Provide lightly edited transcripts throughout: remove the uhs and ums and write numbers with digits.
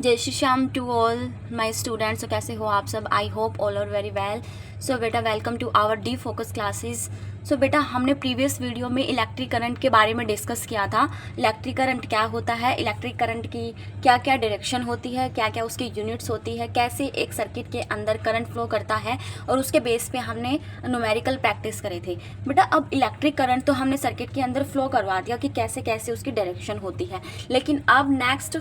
जय Shri Shyam to all my students. तो कैसे हो आप सब? I hope all are very well. So बेटा welcome to our D focus classes. So बेटा हमने प्रीवियस वीडियो में इलेक्ट्रिक करंट के बारे में डिस्कस किया था। इलेक्ट्रिक करंट क्या होता है, इलेक्ट्रिक करंट की क्या क्या डायरेक्शन होती है, क्या क्या उसकी यूनिट्स होती है, कैसे एक सर्किट के अंदर करंट फ्लो करता है, और उसके बेस पे हमने न्यूमेरिकल प्रैक्टिस करे थे। बेटा अब इलेक्ट्रिक करंट तो हमने सर्किट के अंदर फ्लो करवा दिया कि कैसे कैसे उसकी डायरेक्शन होती है, लेकिन अब नेक्स्ट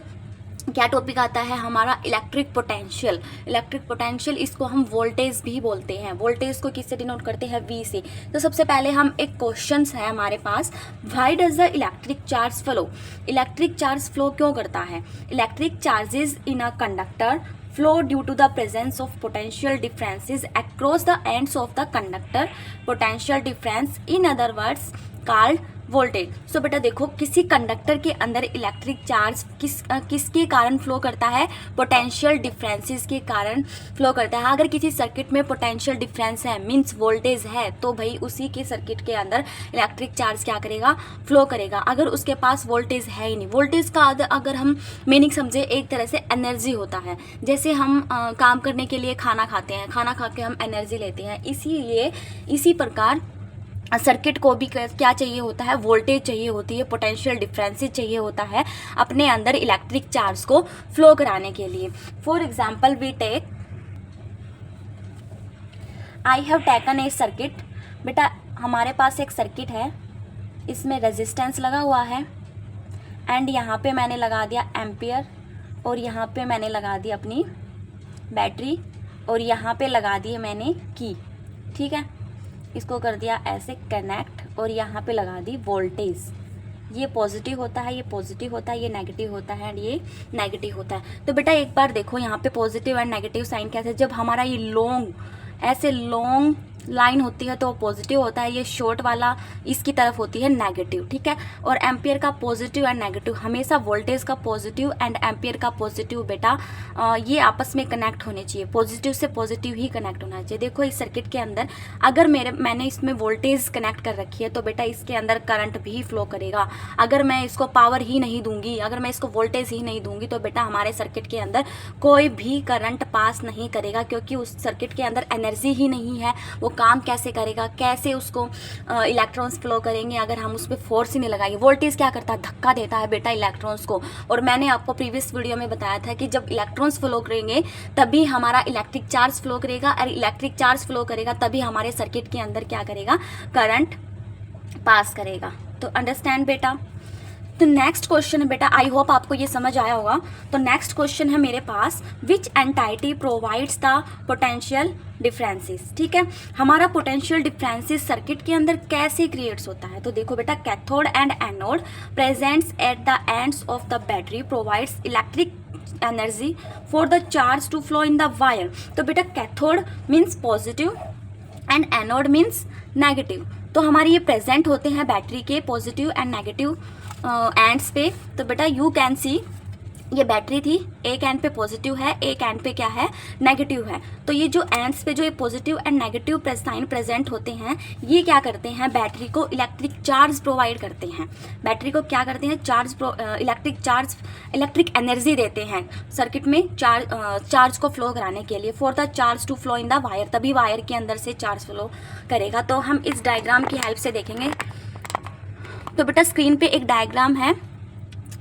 क्या टॉपिक आता है हमारा इलेक्ट्रिक पोटेंशियल। इलेक्ट्रिक पोटेंशियल इसको हम वोल्टेज भी बोलते हैं। वोल्टेज को किससे डिनोट करते हैं? वी से। तो सबसे पहले हम एक क्वेश्चन है हमारे पास, why does the electric charge flow? Electric charge flow क्यों करता है? Electric charges in a conductor flow due to the presence of potential differences across the ends of the conductor. Potential difference in other words called voltage. So बेटा देखो, किसी conductor के अंदर electric charge किसके कारण फ्लो करता है? Potential differences के कारण फ्लो करता है। अगर किसी सर्किट में पोटेंशियल डिफरेंस है, मींस वोल्टेज है, तो भाई उसी के सर्किट के अंदर इलेक्ट्रिक चार्ज क्या करेगा? फ्लो करेगा। अगर उसके पास वोल्टेज है ही नहीं, वोल्टेज का अगर हम मीनिंग समझे, एक तरह से एनर्जी होता है। जैसे हम काम करने के लिए खाना खाते हैं, खाना खा के हम एनर्जी लेते हैं, इसीलिए इसी प्रकार सर्किट को भी क्या चाहिए होता है? वोल्टेज चाहिए होती है, पोटेंशियल डिफरेंसेस चाहिए होता है अपने अंदर इलेक्ट्रिक चार्ज को फ्लो कराने के लिए। For example we take, I have taken a circuit. बेटा हमारे पास एक सर्किट है, इसमें रेजिस्टेंस लगा हुआ है, एंड यहाँ पे मैंने लगा दिया एम्पियर, और यहाँ पे मैंने लगा दी अपनी बैटरी, और यहाँ पे लगा दिए मैंने की। ठीक है, इसको कर दिया ऐसे कनेक्ट, और यहाँ पे लगा दी वोल्टेज। ये पॉजिटिव होता है, ये पॉजिटिव होता है, ये नेगेटिव होता है, एंड ये नेगेटिव होता है। तो बेटा एक बार देखो यहाँ पे पॉजिटिव एंड नेगेटिव साइन कैसे, जब हमारा ये लॉन्ग ऐसे लॉन्ग लाइन होती है तो पॉजिटिव होता है, ये शॉर्ट वाला इसकी तरफ होती है नेगेटिव। ठीक है, और एम्पियर का पॉजिटिव एंड नेगेटिव, हमेशा वोल्टेज का पॉजिटिव एंड एम्पियर का पॉजिटिव बेटा ये आपस में कनेक्ट होने चाहिए, पॉजिटिव से पॉजिटिव ही कनेक्ट होना चाहिए। देखो इस सर्किट के अंदर अगर मैंने इसमें वोल्टेज कनेक्ट कर रखी है, तो बेटा इसके अंदर करंट भी फ्लो करेगा। अगर मैं इसको पावर ही नहीं दूंगी, अगर मैं इसको वोल्टेज ही नहीं दूंगी, तो बेटा हमारे सर्किट के अंदर कोई भी करंट पास नहीं करेगा, क्योंकि उस सर्किट के अंदर एनर्जी ही नहीं है। वो काम कैसे करेगा, कैसे उसको इलेक्ट्रॉन्स फ्लो करेंगे अगर हम उस पर फोर्स ही नहीं लगाएंगे? वोल्टेज क्या करता है? धक्का देता है बेटा इलेक्ट्रॉन्स को। और मैंने आपको प्रीवियस वीडियो में बताया था कि जब इलेक्ट्रॉन्स फ्लो करेंगे तभी हमारा इलेक्ट्रिक चार्ज फ्लो करेगा, और इलेक्ट्रिक चार्ज फ्लो करेगा तभी हमारे सर्किट के अंदर क्या करेगा? करंट पास करेगा। तो अंडरस्टैंड बेटा। तो नेक्स्ट क्वेश्चन है बेटा, आई होप आपको ये समझ आया होगा। तो नेक्स्ट क्वेश्चन है मेरे पास, which entity provides the potential differences? ठीक है, हमारा पोटेंशियल डिफरेंसेस सर्किट के अंदर कैसे क्रिएट्स होता है? तो देखो बेटा, cathode and anode presents at the ends of the battery provides electric energy for the charge to flow in the wire. तो बेटा cathode means positive and anode means negative. तो हमारे ये प्रेजेंट होते हैं बैटरी के पॉजिटिव एंड नेगेटिव एंड्स पे। तो बेटा यू कैन सी, ये बैटरी थी, एक एंड पे पॉजिटिव है, एक एंड पे क्या है? नेगेटिव है। तो ये जो एंड्स पे जो ये positive and negative sign present होते हैं, ये क्या करते हैं? बैटरी को इलेक्ट्रिक चार्ज प्रोवाइड करते हैं। बैटरी को क्या करते हैं? इलेक्ट्रिक एनर्जी देते हैं सर्किट में चार्ज को फ्लो कराने के लिए, for the charge to flow in the wire, तभी वायर के अंदर से चार्ज फ्लो करेगा। तो हम इस डायग्राम की हेल्प से देखेंगे। तो बेटा स्क्रीन पे एक डायग्राम है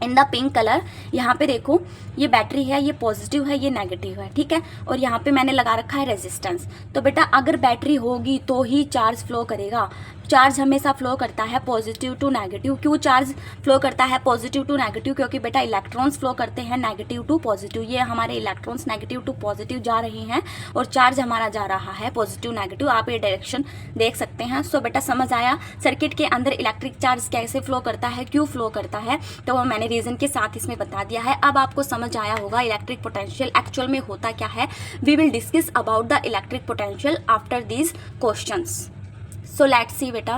इन द पिंक कलर। यहाँ पे देखो, ये बैटरी है, ये पॉजिटिव है, ये नेगेटिव है। ठीक है, और यहाँ पे मैंने लगा रखा है रेजिस्टेंस। तो बेटा अगर बैटरी होगी तो ही चार्ज फ्लो करेगा। चार्ज हमेशा फ्लो करता है पॉजिटिव टू नेगेटिव। क्यों चार्ज फ्लो करता है पॉजिटिव टू नेगेटिव? क्योंकि बेटा इलेक्ट्रॉन्स फ्लो करते हैं नेगेटिव टू पॉजिटिव। ये हमारे इलेक्ट्रॉन्स नेगेटिव टू पॉजिटिव जा रहे हैं, और चार्ज हमारा जा रहा है पॉजिटिव नेगेटिव। आप ये डायरेक्शन देख सकते हैं। सो बेटा समझ आया सर्किट के अंदर इलेक्ट्रिक चार्ज कैसे फ्लो करता है, क्यों फ्लो करता है? तो वो मैंने रीजन के साथ इसमें बता दिया है। अब आपको समझ आया होगा इलेक्ट्रिक पोटेंशियल एक्चुअल में होता क्या है। We will discuss about the electric potential after these questions. So let's see बेटा,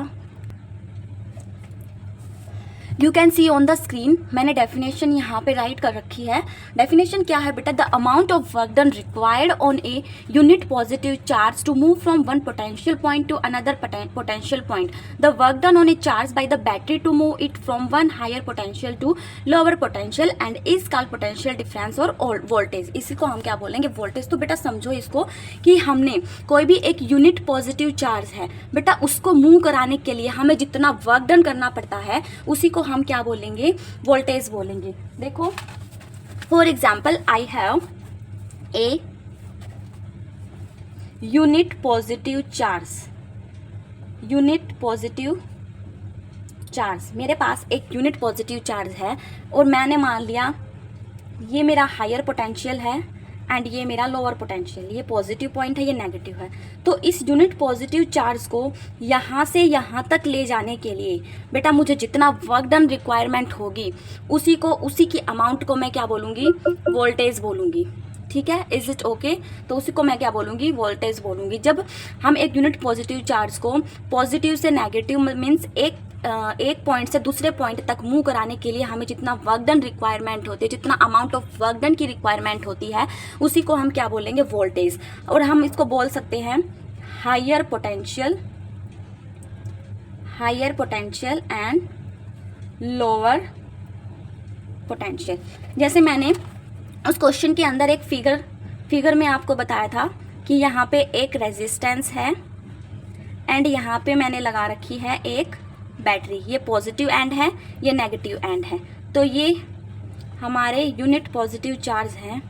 you can see on the screen, मैंने डेफिनेशन यहाँ पे राइट कर रखी है। डेफिनेशन क्या है बेटा, the amount of work done required on a unit positive charge to move from one potential point to another potential point, the work done on a charge by the battery to move it from one higher potential to lower potential and is called potential difference और voltage. इसी को हम क्या बोलेंगे, voltage. तो बेटा समझो इसको कि हमने कोई भी एक यूनिट पॉजिटिव चार्ज है बेटा, उसको मूव कराने के लिए हमें जितना वर्क डन करना पड़ता है उसी को हम क्या बोलेंगे, वोल्टेज बोलेंगे। देखो for example I have a unit positive charge, unit positive charge, मेरे पास एक यूनिट पॉजिटिव चार्ज है और मैंने मान लिया ये मेरा हायर पोटेंशियल है एंड ये मेरा लोअर पोटेंशियल, ये पॉजिटिव पॉइंट है, ये नेगेटिव है। तो इस यूनिट पॉजिटिव चार्ज को यहाँ से यहाँ तक ले जाने के लिए बेटा मुझे जितना वर्क डन रिक्वायरमेंट होगी उसी की अमाउंट को मैं क्या बोलूँगी, वोल्टेज बोलूँगी। ठीक है, इज इट ओके? तो उसी को मैं क्या बोलूँगी, वोल्टेज बोलूँगी। जब हम एक यूनिट पॉजिटिव चार्ज को पॉजिटिव से नेगेटिव मीन्स एक पॉइंट से दूसरे पॉइंट तक मूव कराने के लिए हमें जितना वर्क डन रिक्वायरमेंट होती है, जितना अमाउंट ऑफ वर्क डन की रिक्वायरमेंट होती है उसी को हम क्या बोलेंगे, वोल्टेज। और हम इसको बोल सकते हैं higher potential and lower potential. जैसे मैंने उस क्वेश्चन के अंदर एक फिगर में आपको बताया था कि यहाँ पे एक रेजिस्टेंस है एंड यहाँ पे मैंने लगा रखी है एक बैटरी, ये पॉजिटिव एंड है, ये नेगेटिव एंड है। तो ये हमारे यूनिट पॉजिटिव चार्ज हैं,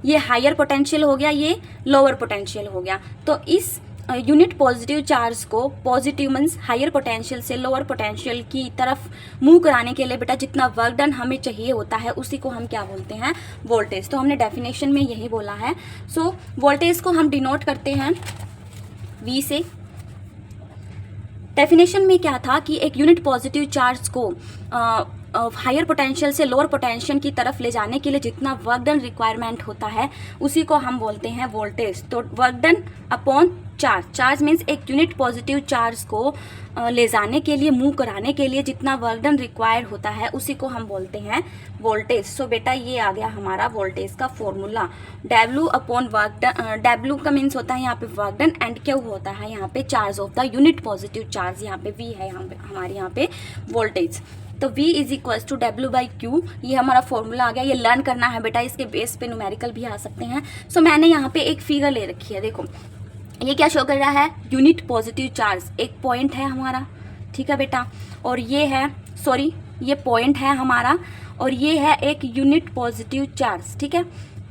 ये हायर पोटेंशियल हो गया, ये लोअर पोटेंशियल हो गया। तो इस यूनिट पॉजिटिव चार्ज को पॉजिटिव मीन्स हायर पोटेंशियल से लोअर पोटेंशियल की तरफ मूव कराने के लिए बेटा जितना वर्क डन हमें चाहिए होता है उसी को हम क्या बोलते हैं, वोल्टेज। तो हमने डेफिनेशन में यही बोला है। सो वोल्टेज को हम डिनोट करते हैं V से। डेफिनेशन में क्या था कि एक यूनिट पॉजिटिव चार्ज को हायर पोटेंशियल से लोअर पोटेंशियल की तरफ ले जाने के लिए जितना वर्क डन रिक्वायरमेंट होता है उसी को हम बोलते हैं वोल्टेज। तो work done upon charge means एक यूनिट पॉजिटिव चार्ज को ले जाने के लिए, मूव कराने के लिए जितना वर्क डन रिक्वायर्ड होता है उसी को हम बोलते हैं वोल्टेज। सो बेटा ये आ गया हमारा वोल्टेज का formula. W upon work done, W का मीन्स होता है यहाँ पे वर्क डन एंड Q होता है यहाँ पे charge of the unit positive charge, यहाँ पे V है यहाँ पे हमारे यहाँ पे वोल्टेज। तो V is equals to W/Q, ये हमारा फॉर्मूला आ गया। ये लर्न करना है बेटा, इसके बेस पे न्यूमेरिकल भी आ सकते हैं। सो मैंने यहाँ पे एक फिगर ले रखी है, देखो ये क्या शो कर रहा है, यूनिट पॉजिटिव चार्ज, एक पॉइंट है हमारा, ठीक है बेटा, और ये है ये पॉइंट है हमारा और ये है एक यूनिट पॉजिटिव चार्ज, ठीक है,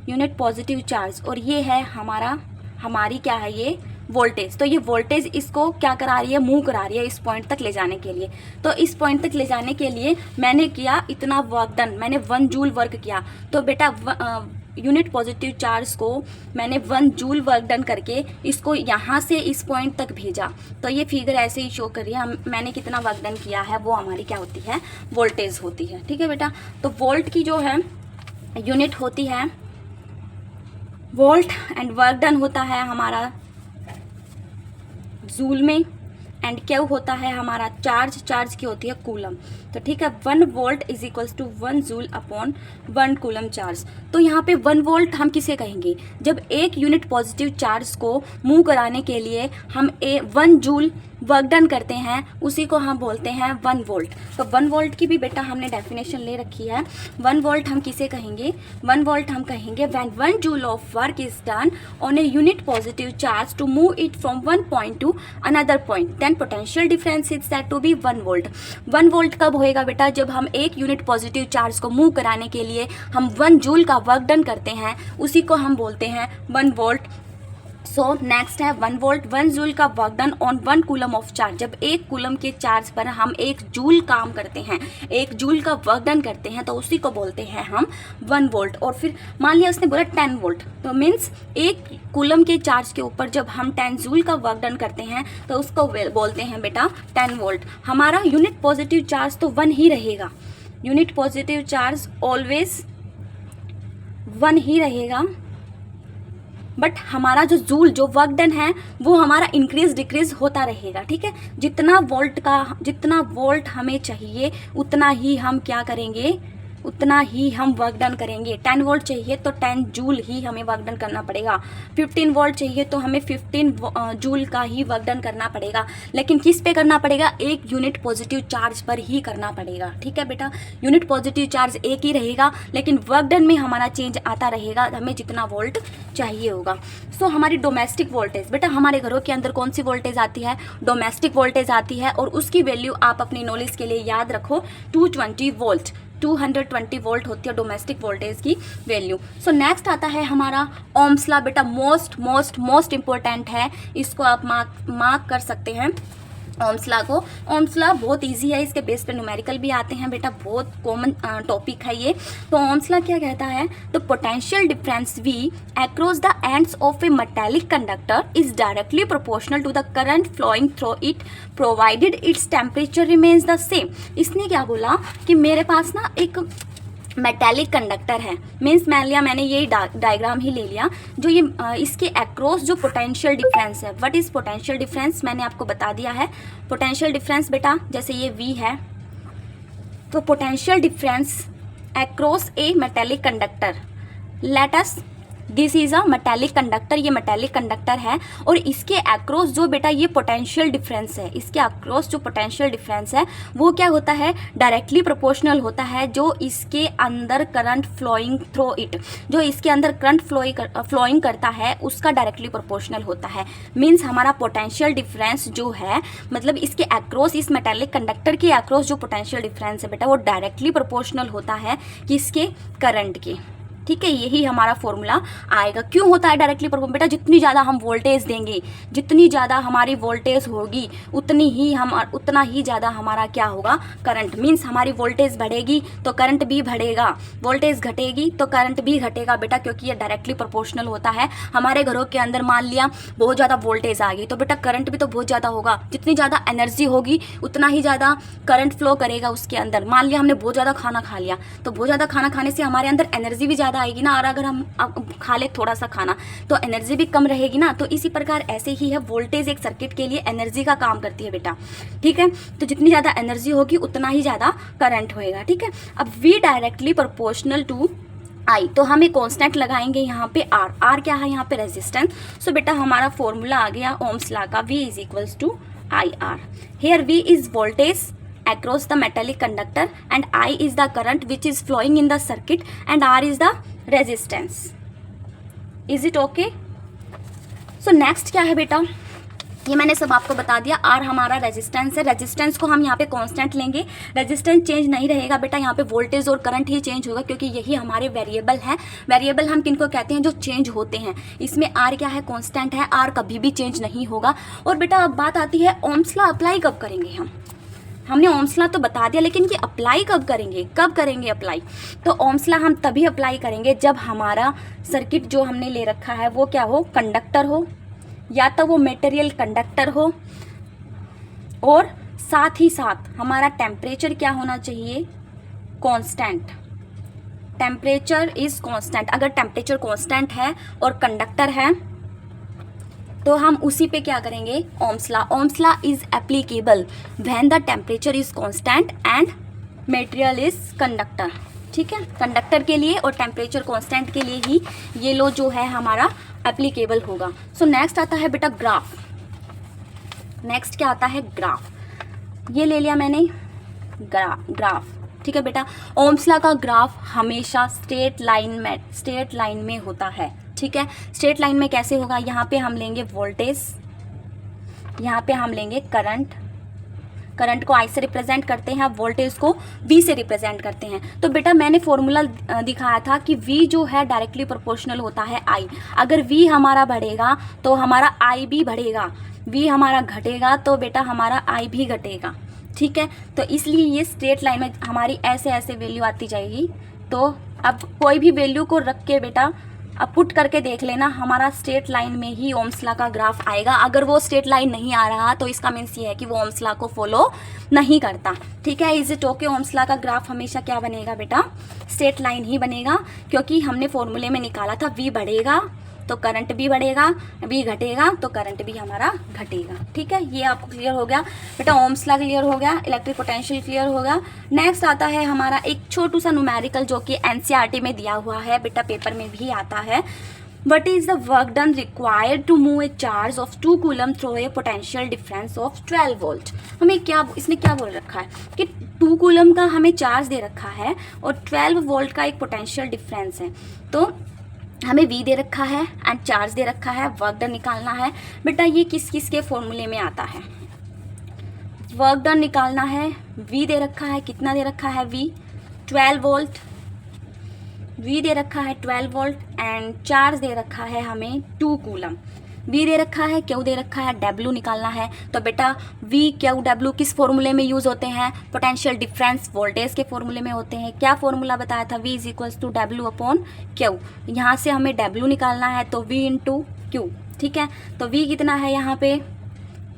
यूनिट पॉजिटिव चार्ज, और ये है हमारी क्या है, ये वोल्टेज। तो ये वोल्टेज इसको क्या करा रही है, मूव करा रही है इस पॉइंट तक ले जाने के लिए। तो इस पॉइंट तक ले जाने के लिए मैंने किया इतना वर्क डन, मैंने 1 जूल वर्क किया। तो बेटा यूनिट पॉजिटिव चार्ज को मैंने 1 जूल वर्क डन करके इसको यहाँ से इस पॉइंट तक भेजा। तो ये फिगर ऐसे ही शो कर रही है, मैंने कितना वर्क डन किया है वो हमारी क्या होती है, वोल्टेज होती है। ठीक है बेटा, तो वोल्ट की जो है यूनिट होती है वोल्ट एंड वर्क डन होता है हमारा जूल में एंड क्या होता है हमारा चार्ज की होती है कूलम। तो ठीक है, 1 volt is equals to 1 joule upon 1 coulomb charge. तो यहाँ पे 1 वोल्ट हम किसे कहेंगे, जब एक यूनिट पॉजिटिव चार्ज को मूव कराने के लिए हम 1 जूल वर्क डन करते हैं उसी को हम बोलते हैं 1 वोल्ट। तो 1 वोल्ट की भी बेटा हमने डेफिनेशन ले रखी है। 1 वोल्ट हम किसे कहेंगे, 1 वोल्ट हम कहेंगे when 1 joule of work is done on a unit positive charge to move it from one point to another point, then potential difference is said to be 1 volt. 1 volt कब होएगा बेटा, जब हम एक यूनिट पॉजिटिव चार्ज को move कराने के लिए हम 1 जूल का वर्क डन करते हैं उसी को हम बोलते हैं 1 वोल्ट। सो नेक्स्ट है 1 वोल्ट, 1 जूल का work done on 1 coulomb of charge. जब 1 कूलम के चार्ज पर हम 1 जूल काम करते हैं, 1 जूल का वर्क डन करते हैं तो उसी को बोलते हैं हम 1 वोल्ट। और फिर मान लिया उसने बोला 10 वोल्ट, तो मीन्स 1 कूलम के चार्ज के ऊपर जब हम 10 जूल का वर्क डन करते हैं तो उसको बोलते हैं बेटा 10 वोल्ट। हमारा यूनिट पॉजिटिव चार्ज तो 1 ही रहेगा, यूनिट पॉजिटिव चार्ज ऑलवेज 1 ही रहेगा, बट हमारा जो जूल जो वर्क डन है वो हमारा इंक्रीज डिक्रीज होता रहेगा, ठीक है। जितना वोल्ट हमें चाहिए उतना ही हम क्या करेंगे, उतना ही हम वर्क डन करेंगे। 10 वोल्ट चाहिए तो 10 जूल ही हमें वर्क डन करना पड़ेगा। 15 वोल्ट चाहिए तो हमें 15 जूल का ही वर्क डन करना पड़ेगा। लेकिन किस पे करना पड़ेगा, एक यूनिट पॉजिटिव चार्ज पर ही करना पड़ेगा, ठीक है बेटा। यूनिट पॉजिटिव चार्ज एक ही रहेगा लेकिन वर्क डन में हमारा चेंज आता रहेगा, हमें जितना वोल्ट चाहिए होगा। सो हमारी डोमेस्टिक वोल्टेज, बेटा हमारे घरों के अंदर कौन सी वोल्टेज आती है, डोमेस्टिक वोल्टेज आती है, और उसकी वैल्यू आप अपनी नॉलेज के लिए याद रखो 220 वोल्ट, 220 वोल्ट होती है डोमेस्टिक वोल्टेज की वैल्यू। सो नेक्स्ट आता है हमारा ओम्स लॉ, बेटा मोस्ट इंपॉर्टेंट है, इसको आप मार्क कर सकते हैं ओम्स लॉ को। ओम्स लॉ बहुत इजी है, इसके बेस पे न्यूमेरिकल भी आते हैं बेटा, बहुत कॉमन टॉपिक है ये। तो ओम्स लॉ क्या कहता है, the potential difference V across the ends of a metallic conductor is directly proportional to the current flowing through it provided its temperature remains the same. इसने क्या बोला कि मेरे पास ना एक मेटालिक कंडक्टर है, मीन्स मान लिया मैंने यही डायग्राम ही ले लिया, जो ये इसके अक्रॉस जो पोटेंशियल डिफरेंस है। व्हाट इज पोटेंशियल डिफरेंस, मैंने आपको बता दिया है। पोटेंशियल डिफरेंस बेटा जैसे ये V है, तो potential difference across A metallic conductor, let us this is a metallic conductor, ये मेटालिक कंडक्टर है, और इसके अक्रॉस जो बेटा ये पोटेंशियल डिफरेंस है, इसके अक्रॉस जो पोटेंशियल डिफरेंस है वो क्या होता है, डायरेक्टली प्रोपोर्शनल होता है जो इसके अंदर करंट फ्लोइंग थ्रू इट, जो इसके अंदर करंट फ्लोइंग करता है उसका डायरेक्टली प्रोपोर्शनल होता है। मीन्स हमारा पोटेंशियल डिफरेंस जो है, मतलब इसके अक्रॉस, इस मेटालिक कंडक्टर के अक्रॉस जो पोटेंशियल डिफरेंस है बेटा वो डायरेक्टली प्रोपोर्शनल होता है किसके, करंट के, ठीक है। यही हमारा फॉर्मूला आएगा। क्यों होता है डायरेक्टली प्रोपोर्शनल, बेटा जितनी ज़्यादा हम वोल्टेज देंगे, जितनी ज़्यादा हमारी वोल्टेज होगी उतना ही ज़्यादा हमारा क्या होगा, करंट। मीन्स हमारी वोल्टेज बढ़ेगी तो करंट भी बढ़ेगा, वोल्टेज घटेगी तो करंट भी घटेगा बेटा, क्योंकि ये डायरेक्टली प्रोपोर्शनल होता है। हमारे घरों के अंदर मान लिया बहुत ज़्यादा वोल्टेज आ गई तो बेटा करंट भी तो बहुत ज़्यादा होगा, जितनी ज़्यादा एनर्जी होगी उतना ही ज़्यादा करंट फ्लो करेगा उसके अंदर। मान लिया हमने बहुत ज़्यादा खाना खा लिया तो बहुत ज़्यादा खाना खाने से हमारे अंदर एनर्जी भी ज़्यादा आएगी ना, और अगर हम खा ले थोड़ा सा खाना तो एनर्जी भी कम रहेगी ना। तो इसी प्रकार ऐसे ही है, वोल्टेज एक सर्किट के लिए एनर्जी का काम करती है बेटा, ठीक है। तो जितनी ज़्यादा एनर्जी होगी उतना ही ज़्यादा करंट होएगा, ठीक है। अब V directly proportional to I, तो हम एक कॉन्स्टेंट लगाएंगे यहाँ पे R क्या है यहाँ पे, रेजिस्टेंस। सो बेटा हमारा फॉर्मूला आ गया ओम्स लॉ का, V is equals to IR। Here V is voltage across the metallic conductor and I is the current which is flowing in the circuit and R is the resistance. Is it okay? So next क्या है बेटा, ये मैंने सब आपको बता दिया। R हमारा रेजिस्टेंस है, रेजिस्टेंस को हम यहाँ पे कांस्टेंट लेंगे, रेजिस्टेंस चेंज नहीं रहेगा बेटा, यहाँ पे वोल्टेज और करंट ही चेंज होगा क्योंकि यही हमारे वेरिएबल हैं। वेरिएबल हम किनको कहते हैं, जो चेंज होते हैं। इसमें R क्या है, कांस्टेंट है, R कभी भी चेंज नहीं होगा। और बेटा अब बात आती है ओम्स लॉ अप्लाई कब करेंगे हमने ओम्स लॉ तो बता दिया, लेकिन ये अप्लाई कब करेंगे अप्लाई। तो ओम्स लॉ हम तभी अप्लाई करेंगे जब हमारा सर्किट जो हमने ले रखा है वो क्या हो, कंडक्टर हो, या तो वो मटेरियल कंडक्टर हो, और साथ ही साथ हमारा टेम्परेचर क्या होना चाहिए, कांस्टेंट। Temperature is constant. अगर टेम्परेचर कांस्टेंट है और कंडक्टर है तो हम उसी पे क्या करेंगे, Ohm's law. Ohm's law is applicable when the temperature is constant and material is conductor, ठीक है। कंडक्टर के लिए और टेम्परेचर कांस्टेंट के लिए ही ये लो जो है हमारा एप्लीकेबल होगा। सो नेक्स्ट आता है बेटा ग्राफ। नेक्स्ट क्या आता है, ग्राफ। ये ले लिया मैंने ग्राफ, ठीक है बेटा। ओम्स लॉ का ग्राफ हमेशा स्ट्रेट लाइन में होता है, ठीक है। स्ट्रेट लाइन में कैसे होगा, यहाँ पे हम लेंगे वोल्टेज, यहाँ पे हम लेंगे करंट को I से रिप्रेजेंट करते हैं, वोल्टेज को V से रिप्रेजेंट करते हैं। तो बेटा मैंने फॉर्मूला दिखाया था कि V जो है डायरेक्टली प्रोपोर्शनल होता है I। अगर V हमारा बढ़ेगा तो हमारा I भी बढ़ेगा, V हमारा घटेगा तो बेटा हमारा I भी घटेगा, ठीक है। तो इसलिए ये स्ट्रेट लाइन में हमारी ऐसे वैल्यू आती जाएगी। तो अब कोई भी वैल्यू को रख के बेटा अब पुट करके देख लेना, हमारा स्ट्रेट लाइन में ही ओम्स लॉ का ग्राफ आएगा। अगर वो स्ट्रेट लाइन नहीं आ रहा तो इसका मीन्स ये है कि वो ओम्स लॉ को फॉलो नहीं करता, ठीक है। Is it okay, ohms law का ग्राफ हमेशा क्या बनेगा बेटा, स्ट्रेट लाइन ही बनेगा, क्योंकि हमने फॉर्मूले में निकाला था V बढ़ेगा तो करंट भी बढ़ेगा, भी घटेगा तो करंट भी हमारा घटेगा। ठीक है, ये आपको क्लियर हो गया बेटा। ओम्स लॉ क्लियर हो गया, इलेक्ट्रिक पोटेंशियल क्लियर हो गया। नेक्स्ट आता है हमारा एक छोटू सा न्यूमेरिकल जो कि एनसीईआरटी में दिया हुआ है बेटा, पेपर में भी आता है। What is the work done required to move a charge of 2 coulomb through a potential difference of 12 volt? हमें क्या, इसने क्या बोल रखा है कि 2 कूलम का हमें चार्ज दे रखा है और 12 वोल्ट का एक पोटेंशियल डिफरेंस है। तो हमें V दे रखा है एंड चार्ज दे रखा है, वर्क डन निकालना है। बेटा ये किस किस के फॉर्मूले में आता है? वर्क डन निकालना है, V दे रखा है, कितना दे रखा है V? 12 वोल्ट। V दे रखा है 12 वोल्ट एंड चार्ज दे रखा है हमें 2 कूलम। V दे रखा है, Q दे रखा है, W निकालना है। तो बेटा V, Q, W किस फॉर्मूले में यूज़ होते हैं? पोटेंशियल डिफरेंस वोल्टेज के फॉर्मूले में होते हैं। क्या फॉर्मूला बताया था? V = W upon Q। यहाँ से हमें W निकालना है तो V × Q। ठीक है, तो V कितना है यहाँ पे?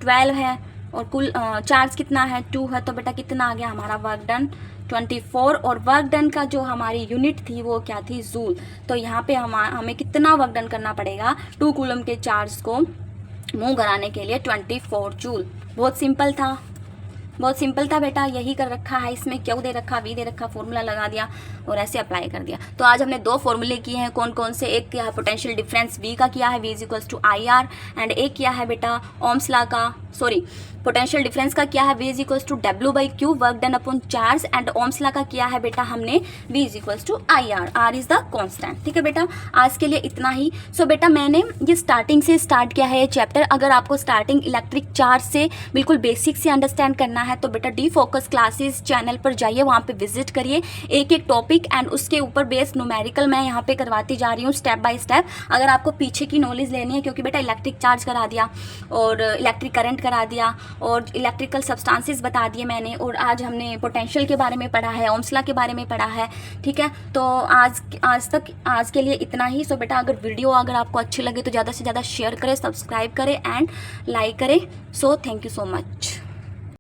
12 है और कुल चार्ज कितना है? 2 है। तो बेटा कितना आ गया हमारा वर्क डन? 24। और वर्क डन का जो हमारी यूनिट थी वो क्या थी? जूल। तो यहाँ पे हमें कितना वर्क डन करना पड़ेगा 2 कूलम के चार्ज को मूव कराने के लिए? 24 जूल। बहुत सिंपल था, बहुत सिंपल था बेटा। यही कर रखा है इसमें, क्यू दे रखा, वी दे रखा, फॉर्मूला लगा दिया और ऐसे अप्लाई कर दिया। तो आज हमने 2 फॉर्मूले किए हैं। कौन कौन से? एक किया है पोटेंशियल डिफरेंस वी का, किया है V = IR, एंड एक किया है बेटा ओम्स लॉ का, सॉरी पोटेंशियल डिफरेंस का किया है V = W/Q work done upon charge, and ohms law का किया है बेटा हमने V = IR, R is the constant. ठीक है बेटा, आज के लिए इतना ही। सो बेटा मैंने ये स्टार्टिंग से स्टार्ट किया है ये चैप्टर। अगर आपको स्टार्टिंग इलेक्ट्रिक चार्ज से बिल्कुल बेसिक से अंडरस्टैंड करना है तो बेटा डी फोकस क्लासेस चैनल पर जाइए, वहाँ पे विजिट करिए। एक एक टॉपिक एंड उसके ऊपर बेस्ड न्यूमेरिकल मैं यहाँ पे करवाती जा रही हूँ स्टेप बाय स्टेप। अगर आपको पीछे की नॉलेज लेनी है, क्योंकि बेटा इलेक्ट्रिक चार्ज करा दिया और इलेक्ट्रिक करंट करा दिया और इलेक्ट्रिकल सब्सटेंसेस बता दिए मैंने, और आज हमने पोटेंशियल के बारे में पढ़ा है, ओम्स लॉ के बारे में पढ़ा है। ठीक है, तो आज के लिए इतना ही। सो बेटा अगर वीडियो अगर आपको अच्छी लगे तो ज़्यादा से ज़्यादा शेयर करें, सब्सक्राइब करें एंड लाइक करें। So thank you so much.